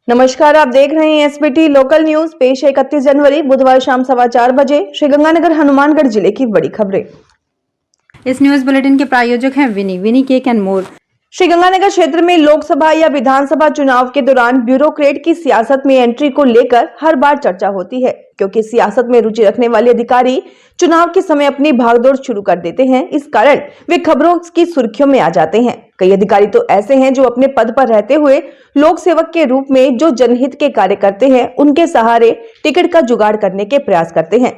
नमस्कार, आप देख रहे हैं एसबीटी लोकल न्यूज। पेश है 31 जनवरी बुधवार शाम 4:15 श्रीगंगानगर हनुमानगढ़ जिले की बड़ी खबरें। इस न्यूज बुलेटिन के प्रायोजक हैं विनी केक एंड मोर। श्रीगंगानगर क्षेत्र में लोकसभा या विधानसभा चुनाव के दौरान ब्यूरोक्रेट की सियासत में एंट्री को लेकर हर बार चर्चा होती है, क्योंकि सियासत में रुचि रखने वाले अधिकारी चुनाव के समय अपनी भागदौड़ शुरू कर देते हैं। इस कारण वे खबरों की सुर्खियों में आ जाते हैं। कई अधिकारी तो ऐसे हैं जो अपने पद पर रहते हुए लोक सेवक के रूप में जो जनहित के कार्य करते हैं, उनके सहारे टिकट का जुगाड़ करने के प्रयास करते हैं।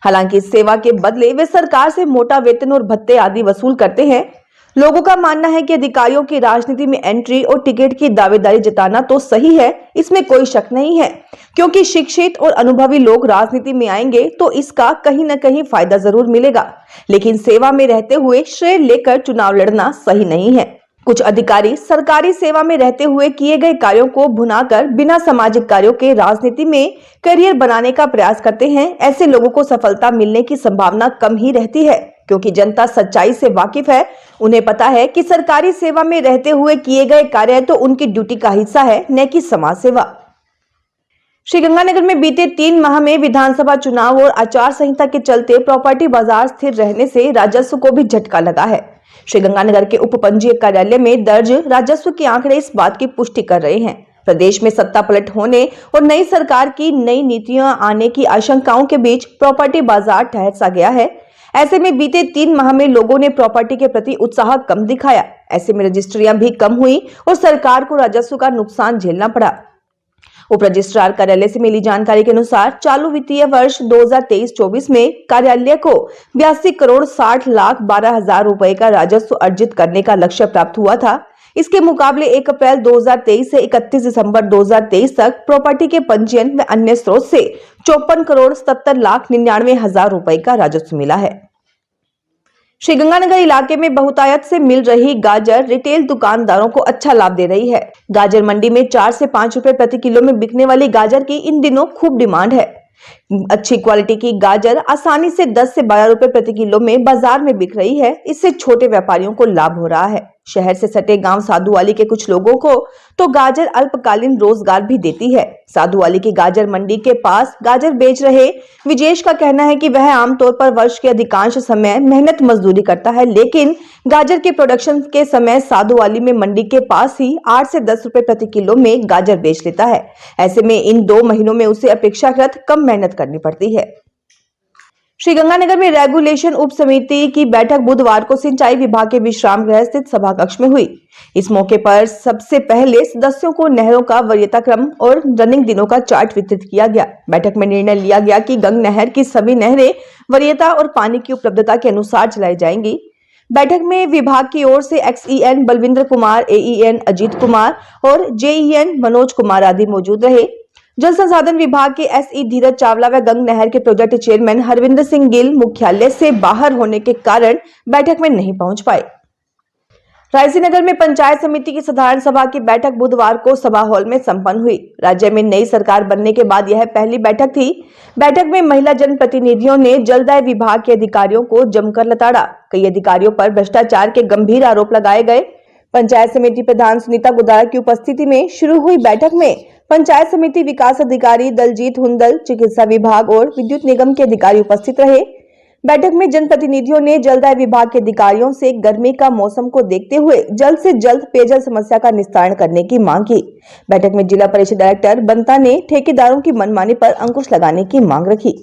हालांकि इस सेवा के बदले वे सरकार से मोटा वेतन और भत्ते आदि वसूल करते हैं। लोगों का मानना है कि अधिकारियों की राजनीति में एंट्री और टिकट की दावेदारी जताना तो सही है, इसमें कोई शक नहीं है, क्योंकि शिक्षित और अनुभवी लोग राजनीति में आएंगे तो इसका कहीं न कहीं फायदा जरूर मिलेगा। लेकिन सेवा में रहते हुए श्रेय लेकर चुनाव लड़ना सही नहीं है। कुछ अधिकारी सरकारी सेवा में रहते हुए किए गए कार्यों को भुनाकर बिना सामाजिक कार्यों के राजनीति में करियर बनाने का प्रयास करते हैं। ऐसे लोगों को सफलता मिलने की संभावना कम ही रहती है, क्योंकि जनता सच्चाई से वाकिफ है। उन्हें पता है कि सरकारी सेवा में रहते हुए किए गए कार्य तो उनकी ड्यूटी का हिस्सा है, न कि समाज सेवा। श्रीगंगानगर में बीते 3 माह में विधानसभा चुनाव और आचार संहिता के चलते प्रॉपर्टी बाजार स्थिर रहने से राजस्व को भी झटका लगा है। श्रीगंगानगर के उप पंजीयक कार्यालय में दर्ज राजस्व के आंकड़े इस बात की पुष्टि कर रहे हैं। प्रदेश में सत्ता पलट होने और नई सरकार की नई नीतियां आने की आशंकाओं के बीच प्रॉपर्टी बाजार ठहर सा गया है। ऐसे में बीते 3 माह में लोगों ने प्रॉपर्टी के प्रति उत्साह कम दिखाया। ऐसे में रजिस्ट्रियां भी कम हुई और सरकार को राजस्व का नुकसान झेलना पड़ा। उप रजिस्ट्रार कार्यालय से मिली जानकारी के अनुसार चालू वित्तीय वर्ष 2023-24 में कार्यालय को 82 करोड़ 60 लाख 12 हजार रुपए का राजस्व अर्जित करने का लक्ष्य प्राप्त हुआ था। इसके मुकाबले 1 अप्रैल 2023 से 31 दिसंबर 2023 तक प्रॉपर्टी के पंजीयन व अन्य स्रोत से 54 करोड़ 70 लाख 99 हजार रुपए का राजस्व मिला है। श्रीगंगानगर इलाके में बहुतायत से मिल रही गाजर रिटेल दुकानदारों को अच्छा लाभ दे रही है। गाजर मंडी में 4 से 5 रुपए प्रति किलो में बिकने वाली गाजर की इन दिनों खूब डिमांड है। अच्छी क्वालिटी की गाजर आसानी से 10 से 12 रुपए प्रति किलो में बाजार में बिक रही है। इससे छोटे व्यापारियों को लाभ हो रहा है। शहर से सटे गांव साधुवाली के कुछ लोगों को तो गाजर अल्पकालीन रोजगार भी देती है। साधुवाली की गाजर मंडी के पास गाजर बेच रहे विजेश का कहना है कि वह आमतौर पर वर्ष के अधिकांश समय मेहनत मजदूरी करता है, लेकिन गाजर के प्रोडक्शन के समय साधुवाली में मंडी के पास ही 8 से 10 रुपए प्रति किलो में गाजर बेच लेता है। ऐसे में इन 2 महीनों में उसे अपेक्षाकृत कम मेहनत करनी पड़ती है। श्रीगंगानगर में रेगुलेशन उप समिति की बैठक बुधवार को सिंचाई विभाग के विश्राम गृह स्थित सभा कक्ष में हुई। इस मौके पर सबसे पहले सदस्यों को नहरों का वरीयता क्रम और रनिंग दिनों का चार्ट वितरित किया गया। बैठक में निर्णय लिया गया कि गंग नहर की सभी नहरें वरीयता और पानी की उपलब्धता के अनुसार चलाई जाएंगी। बैठक में विभाग की ओर से XEN बलविंद्र कुमार, AEN अजीत कुमार और JEN मनोज कुमार आदि मौजूद रहे। जल संसाधन विभाग के SE धीरज चावला व गंग नहर के प्रोजेक्ट चेयरमैन हरविंदर सिंह गिल मुख्यालय से बाहर होने के कारण बैठक में नहीं पहुंच पाए। रायसीनगर में पंचायत समिति की साधारण सभा की बैठक बुधवार को सभा हॉल में संपन्न हुई। राज्य में नई सरकार बनने के बाद यह पहली बैठक थी। बैठक में महिला जनप्रतिनिधियों ने जलदाय विभाग के अधिकारियों को जमकर लताड़ा। कई अधिकारियों पर भ्रष्टाचार के गंभीर आरोप लगाए गए। पंचायत समिति प्रधान सुनीता गुदारा की उपस्थिति में शुरू हुई बैठक में पंचायत समिति विकास अधिकारी दलजीत हुंदल, चिकित्सा विभाग और विद्युत निगम के अधिकारी उपस्थित रहे। बैठक में जनप्रतिनिधियों ने जलदाय विभाग के अधिकारियों से गर्मी का मौसम को देखते हुए जल्द से जल्द पेयजल समस्या का निस्तारण करने की मांग की। बैठक में जिला परिषद डायरेक्टर बंता ने ठेकेदारों की मनमानी पर अंकुश लगाने की मांग रखी।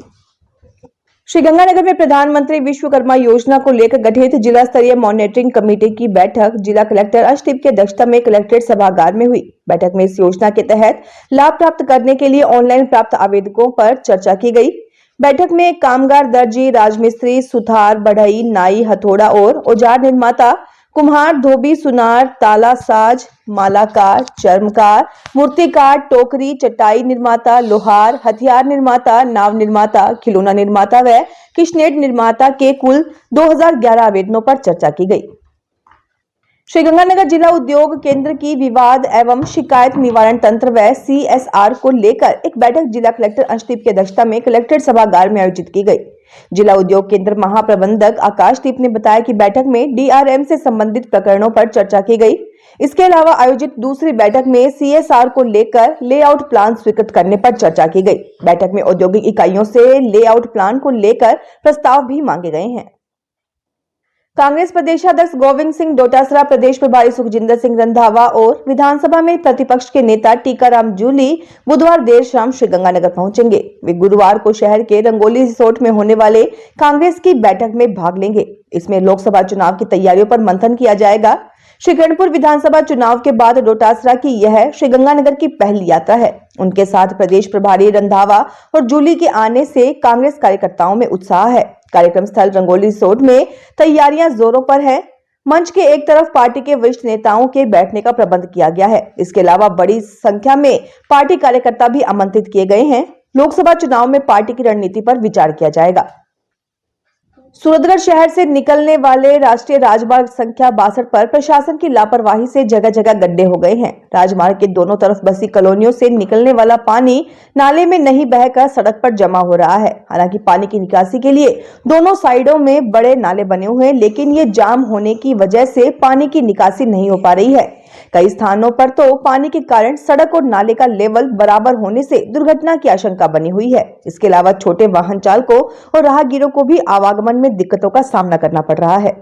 श्रीगंगानगर में प्रधानमंत्री विश्वकर्मा योजना को लेकर गठित जिला स्तरीय मॉनिटरिंग कमेटी की बैठक जिला कलेक्टर अर्शदीप की अध्यक्षता में कलेक्ट्रेट सभागार में हुई। बैठक में इस योजना के तहत लाभ प्राप्त करने के लिए ऑनलाइन प्राप्त आवेदकों पर चर्चा की गई। बैठक में कामगार, दर्जी, राजमिस्त्री, सुथार, बढ़ई, नाई, हथौड़ा और औजार निर्माता, कुम्हार, धोबी, सुनार, ताला साज, मालाकार, चर्मकार, मूर्तिकार, टोकरी, चटाई निर्माता, लोहार, हथियार निर्माता, नाव निर्माता, खिलौना निर्माता व किशनेट निर्माता के कुल 2011 आवेदनों पर चर्चा की गई। श्रीगंगानगर जिला उद्योग केंद्र की विवाद एवं शिकायत निवारण तंत्र व CSR को लेकर एक बैठक जिला कलेक्टर अर्शदीप की अध्यक्षता में कलेक्ट्रेट सभागार में आयोजित की गई। जिला उद्योग केंद्र महाप्रबंधक आकाशदीप ने बताया कि बैठक में DRM से संबंधित प्रकरणों पर चर्चा की गई। इसके अलावा आयोजित दूसरी बैठक में सीएसआर को लेकर लेआउट प्लान स्वीकृत करने पर चर्चा की गई। बैठक में औद्योगिक इकाइयों से लेआउट प्लान को लेकर प्रस्ताव भी मांगे गए हैं। कांग्रेस प्रदेशाध्यक्ष गोविंद सिंह डोटासरा, प्रदेश प्रभारी सुखजिंदर सिंह रंधावा और विधानसभा में प्रतिपक्ष के नेता टीकाराम जूली बुधवार देर शाम श्रीगंगानगर पहुंचेंगे। वे गुरुवार को शहर के रंगोली रिसोर्ट में होने वाले कांग्रेस की बैठक में भाग लेंगे। इसमें लोकसभा चुनाव की तैयारियों पर मंथन किया जाएगा। श्रीकरणपुर विधानसभा चुनाव के बाद डोटासरा की यह श्रीगंगानगर की पहली यात्रा है। उनके साथ प्रदेश प्रभारी रंधावा और जूली के आने से कांग्रेस कार्यकर्ताओं में उत्साह है। कार्यक्रम स्थल रंगोली रिसोर्ट में तैयारियां जोरों पर है। मंच के एक तरफ पार्टी के वरिष्ठ नेताओं के बैठने का प्रबंध किया गया है। इसके अलावा बड़ी संख्या में पार्टी कार्यकर्ता भी आमंत्रित किए गए हैं। लोकसभा चुनाव में पार्टी की रणनीति पर विचार किया जाएगा। सूरतगढ़ शहर से निकलने वाले राष्ट्रीय राजमार्ग संख्या 62 पर प्रशासन की लापरवाही से जगह जगह गड्ढे हो गए हैं। राजमार्ग के दोनों तरफ बसी कॉलोनियों से निकलने वाला पानी नाले में नहीं बहकर सड़क पर जमा हो रहा है। हालांकि पानी की निकासी के लिए दोनों साइडों में बड़े नाले बने हुए हैं, लेकिन ये जाम होने की वजह से पानी की निकासी नहीं हो पा रही है। कई स्थानों पर तो पानी के कारण सड़क और नाले का लेवल बराबर होने से दुर्घटना की आशंका बनी हुई है। इसके अलावा छोटे वाहन चालकों और राहगीरों को भी आवागमन में दिक्कतों का सामना करना पड़ रहा है।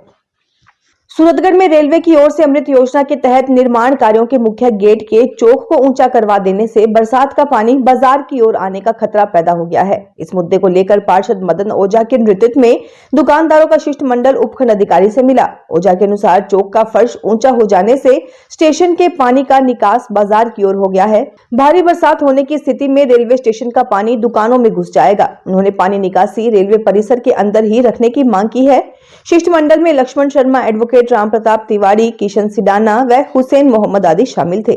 सूरतगढ़ में रेलवे की ओर से अमृत योजना के तहत निर्माण कार्यों के मुख्य गेट के चौक को ऊंचा करवा देने से बरसात का पानी बाजार की ओर आने का खतरा पैदा हो गया है। इस मुद्दे को लेकर पार्षद मदन ओझा के नेतृत्व में दुकानदारों का शिष्टमंडल उपखंड अधिकारी से मिला। ओझा के अनुसार चौक का फर्श ऊंचा हो जाने से स्टेशन के पानी का निकास बाजार की ओर हो गया है। भारी बरसात होने की स्थिति में रेलवे स्टेशन का पानी दुकानों में घुस जाएगा। उन्होंने पानी निकासी रेलवे परिसर के अंदर ही रखने की मांग की है। शिष्टमंडल में लक्ष्मण शर्मा, एडवोकेट राम प्रताप तिवारी, किशन सिडाना व हुसैन मोहम्मद आदि शामिल थे।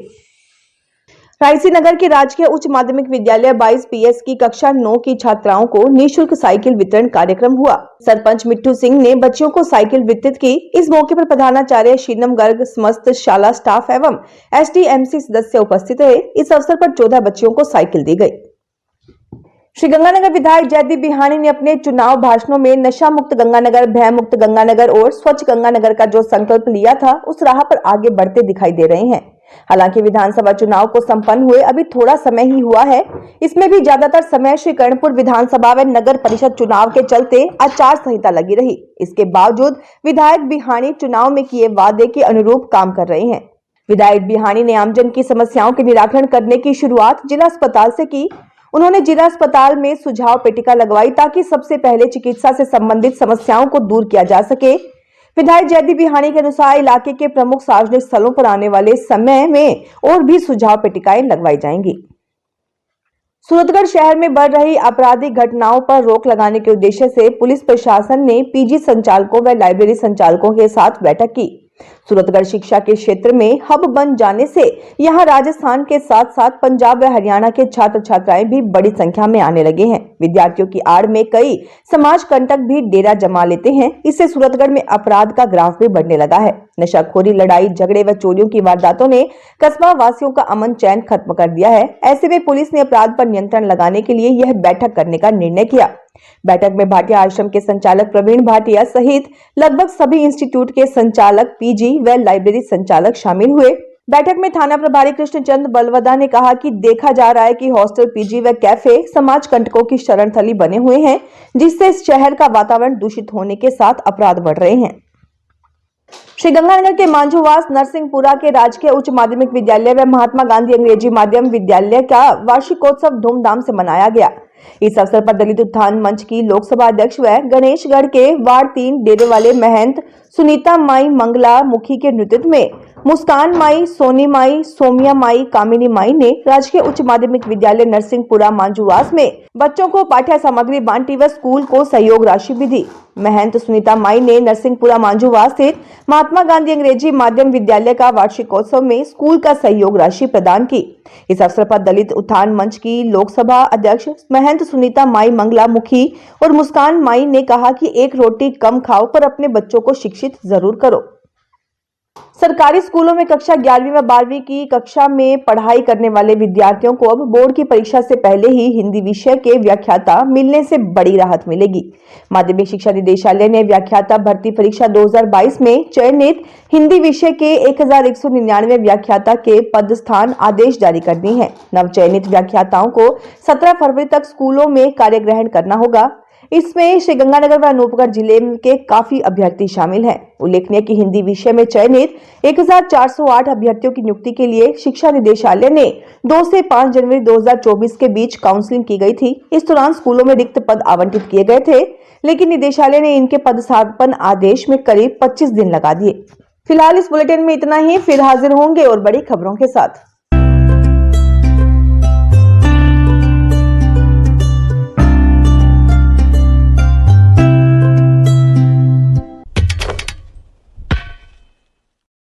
रायसी नगर के राजकीय उच्च माध्यमिक विद्यालय 22 PS की कक्षा 9 की छात्राओं को निःशुल्क साइकिल वितरण कार्यक्रम हुआ। सरपंच मिट्टू सिंह ने बच्चियों को साइकिल वितरित की। इस मौके पर प्रधानाचार्य शीनम गर्ग, समस्त शाला स्टाफ एवं SDMC सदस्य उपस्थित रहे। इस अवसर पर 14 बच्चियों को साइकिल दी गई। श्रीगंगानगर विधायक जयदीप बिहानी ने अपने चुनाव भाषणों में नशा मुक्त गंगानगर, भय मुक्त गंगानगर और स्वच्छ गंगानगर का जो संकल्प लिया था, उस राह पर आगे बढ़ते दिखाई दे रहे हैं। हालांकि विधानसभा चुनाव को संपन्न हुए अभी थोड़ा समय ही हुआ है। इसमें भी ज्यादातर समय श्रीकरणपुर विधानसभा व नगर परिषद चुनाव के चलते आचार संहिता लगी रही। इसके बावजूद विधायक बिहानी चुनाव में किए वादे के अनुरूप काम कर रहे हैं। विधायक बिहानी ने आमजन की समस्याओं के निराकरण करने की शुरुआत जिला अस्पताल से की। उन्होंने जिला अस्पताल में सुझाव पेटिका लगवाई ताकि सबसे पहले चिकित्सा से संबंधित समस्याओं को दूर किया जा सके। विधायक जयदीप बिहानी के अनुसार इलाके के प्रमुख सार्वजनिक स्थलों पर आने वाले समय में और भी सुझाव पेटिकाएं लगवाई जाएंगी। सूरतगढ़ शहर में बढ़ रही आपराधिक घटनाओं पर रोक लगाने के उद्देश्य से पुलिस प्रशासन ने PG संचालकों व लाइब्रेरी संचालकों के साथ बैठक की। सूरतगढ़ शिक्षा के क्षेत्र में हब बन जाने से यहां राजस्थान के साथ साथ पंजाब व हरियाणा के छात्र छात्राएं भी बड़ी संख्या में आने लगे हैं। विद्यार्थियों की आड़ में कई समाज कंटक भी डेरा जमा लेते हैं। इससे सूरतगढ़ में अपराध का ग्राफ भी बढ़ने लगा है। नशाखोरी, लड़ाई झगड़े व चोरियों की वारदातों ने कस्बा वासियों का अमन चैन खत्म कर दिया है। ऐसे में पुलिस ने अपराध पर नियंत्रण लगाने के लिए यह बैठक करने का निर्णय किया। बैठक में भाटिया आश्रम के संचालक प्रवीण भाटिया सहित लगभग सभी इंस्टीट्यूट के संचालक, PG व लाइब्रेरी संचालक शामिल हुए। बैठक में थाना प्रभारी कृष्णचंद बलवदा ने कहा कि देखा जा रहा है कि हॉस्टल, PG व कैफे समाज कंटकों की शरण थली बने हुए हैं, जिससे शहर का वातावरण दूषित होने के साथ अपराध बढ़ रहे हैं। श्रीगंगानगर के मांझूवास नरसिंहपुरा के राजकीय उच्च माध्यमिक विद्यालय व महात्मा गांधी अंग्रेजी माध्यम विद्यालय का वार्षिकोत्सव धूमधाम से मनाया गया। इस अवसर पर दलित उत्थान मंच की लोकसभा अध्यक्ष व गणेशगढ़ के वार्ड 3 डेरे वाले महंत सुनीता माई मंगला मुखी के नेतृत्व में मुस्कान माई, सोनी माई, सोमिया माई, कामिनी माई ने राजकीय उच्च माध्यमिक विद्यालय नरसिंहपुरा मांझूवास में बच्चों को पाठ्य सामग्री बांटी व स्कूल को सहयोग राशि भी दी। महंत सुनीता माई ने नरसिंहपुरा मांझूवास स्थित महात्मा गांधी अंग्रेजी माध्यम विद्यालय का वार्षिकोत्सव में स्कूल का सहयोग राशि प्रदान की। इस अवसर पर दलित उत्थान मंच की लोकसभा अध्यक्ष महंत सुनीता माई मंगला मुखी और मुस्कान माई ने कहा कि एक रोटी कम खाओ पर अपने बच्चों को शिक्षित जरूर करो। सरकारी स्कूलों में कक्षा 11वीं व 12वीं की कक्षा में पढ़ाई करने वाले विद्यार्थियों को अब बोर्ड की परीक्षा से पहले ही हिंदी विषय के व्याख्याता मिलने से बड़ी राहत मिलेगी। माध्यमिक शिक्षा निदेशालय ने व्याख्याता भर्ती परीक्षा 2022 में चयनित हिंदी विषय के 1199 व्याख्याता के पद स्थान आदेश जारी कर दिए हैं। नवचयनित व्याख्याताओं को 17 फरवरी तक स्कूलों में कार्य ग्रहण करना होगा। इसमें श्रीगंगानगर व अनूपगढ़ जिले के काफी अभ्यर्थी शामिल हैं। उल्लेखनीय कि हिंदी विषय में चयनित 1408 अभ्यर्थियों की नियुक्ति के लिए शिक्षा निदेशालय ने 2 से 5 जनवरी 2024 के बीच काउंसलिंग की गई थी। इस दौरान स्कूलों में रिक्त पद आवंटित किए गए थे, लेकिन निदेशालय ने इनके पदस्थापन आदेश में करीब 25 दिन लगा दिए। फिलहाल इस बुलेटिन में इतना ही। फिर हाजिर होंगे और बड़ी खबरों के साथ।